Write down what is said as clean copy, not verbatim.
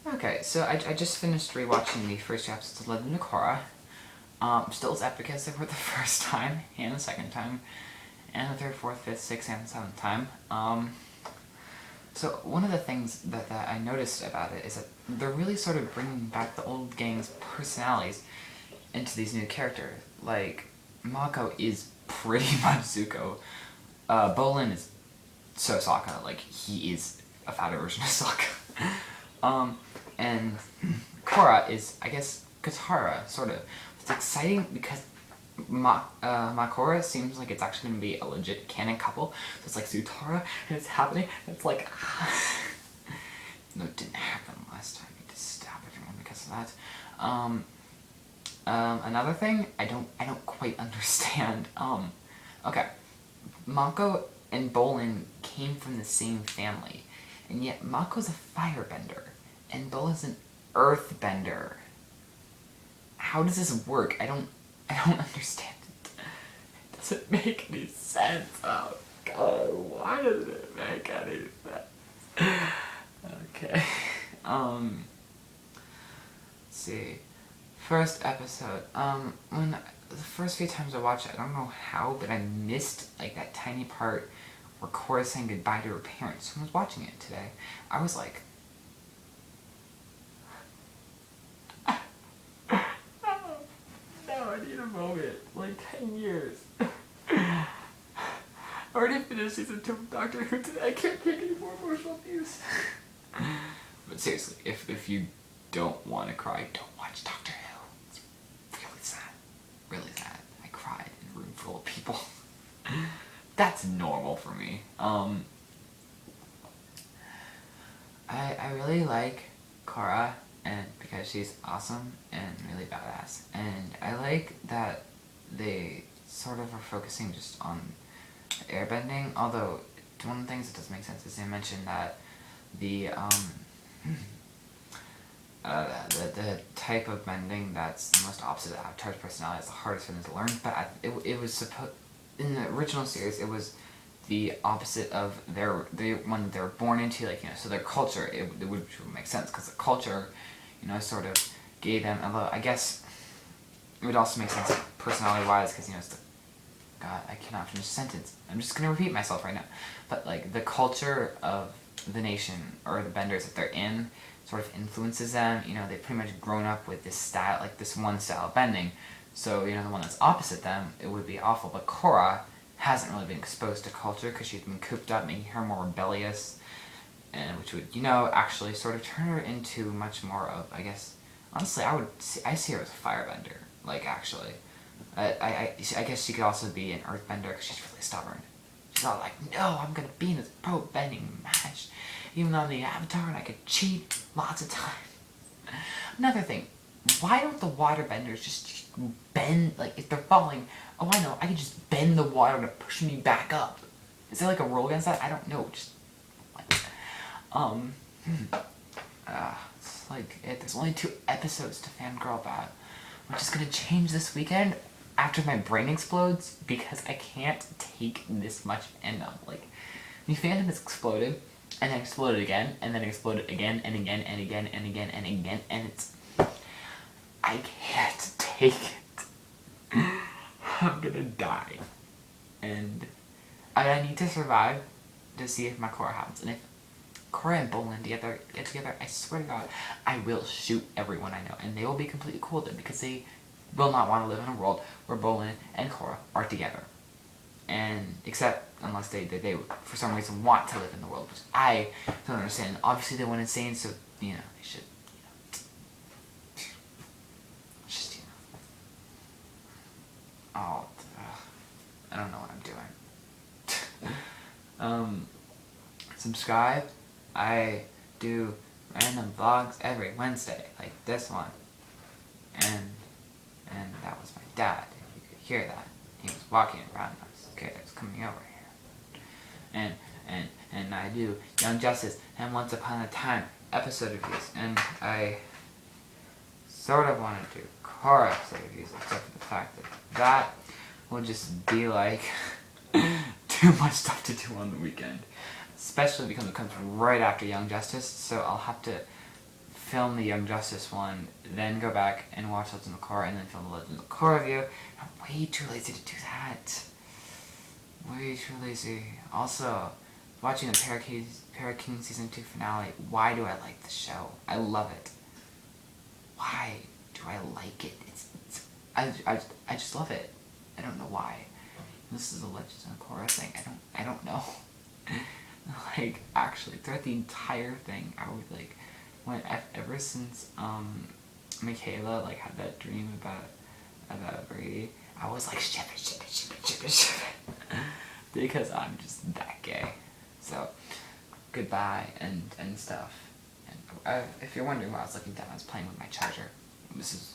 Okay, so I just finished rewatching the first two episodes of Legend of Korra. Still as epic as they were the first time, and the second time, and the third, fourth, fifth, sixth, and seventh time. So one of the things that I noticed about it is that they're really sort of bringing back the old gang's personalities into these new characters. Like, Mako is pretty much Zuko. Bolin is so Sokka, like, he is a fatter version of Sokka. And Korra is, I guess, Katara, sort of. It's exciting because MAKORRA seems like it's actually going to be a legit canon couple. So it's like Zutara, and it's happening, and it's like... No, it didn't happen last time. You just stab everyone because of that. Another thing, I don't quite understand. Okay. Mako and Bolin came from the same family, and yet Mako's a firebender, and Bolin's an earthbender. How does this work? I don't understand it. It doesn't make any sense. Oh god, why doesn't it make any sense? Okay. Let's see. First episode. When the first few times I watched it, I don't know how, but I missed like that tiny part where Korra's saying goodbye to her parents. When I was watching it today, I was like, I need a moment. Like 10 years. I already finished season 2 of Doctor Who today. I can't take any more emotional abuse. But seriously, if you don't want to cry, don't watch Doctor Who. It's really sad. Really sad. I cried in a room full of people. That's normal for me. I really like Korra, and because she's awesome and really badass, and I like that they sort of are focusing just on airbending, although one of the things that doesn't make sense is they mentioned that the the type of bending that's the most opposite of Avatar's personality is the hardest for them to learn, but it was supposed, in the original series, it was the opposite of when they were born into, like, you know, so their culture, it would make sense, because the culture, you know, sort of gave them, although I guess it would also make sense personality-wise, because, you know, it's the, God, I cannot finish a sentence. I'm just gonna repeat myself right now. But, like, the culture of the nation, or the benders that they're in, sort of influences them. You know, they've pretty much grown up with this style, like this one style of bending. So, you know, the one that's opposite them, it would be awful. But Korra hasn't really been exposed to culture because she's been cooped up, making her more rebellious, and which would, you know, actually sort of turn her into much more of, I guess, honestly, I see her as a firebender, like, actually. I guess she could also be an earthbender because she's really stubborn. She's all like, no, I'm gonna be in this pro bending match, even though I'm the Avatar and I could cheat lots of times. Another thing, why don't the waterbenders just bend, like, if they're falling, oh, I know, I can just bend the water to push me back up. Is there like a rule against that? I don't know, just, like, it's like, there's only 2 episodes to fangirl about, which is gonna change this weekend after my brain explodes, because I can't take this much fandom. Like, the fandom has exploded, and then exploded again, and then exploded again, and again, and again, and again, and again, and it's... I can't take it. I'm gonna die. And I need to survive to see if MAKORRA happens. And if Korra and Bolin get together, I swear to God, I will shoot everyone I know. And they will be completely cool with it, because they will not want to live in a world where Bolin and Korra are together. And, except, unless they for some reason want to live in the world, which I don't understand. Obviously they went insane, so, you know, they should, you know, just, you know. Oh, I don't know what I'm doing. Subscribe. I do random vlogs every Wednesday, like this one. And that was my dad. You could hear that. He was walking around. I was scared I was coming over here. And I do Young Justice and Once Upon a Time episode reviews. And I sort of want to do Korra episode reviews, except for the fact that that will just be like too much stuff to do on the weekend. Especially because it comes right after Young Justice, so I'll have to film the Young Justice one, then go back and watch Legends of Korra, and then film the Legends of Korra review. I'm way too lazy to do that. Way too lazy. Also, watching the Paraking Season 2 finale, why do I like the show? I love it. Why do I like it? I just love it. I don't know why. This is a Legends of Korra thing. I don't know. Like, actually, throughout the entire thing, I would, like, ever since, Michaela, like, had that dream about Brady, I was like, ship it. Because I'm just that gay. So, goodbye, and stuff. And if you're wondering why I was looking down, I was playing with my charger. This is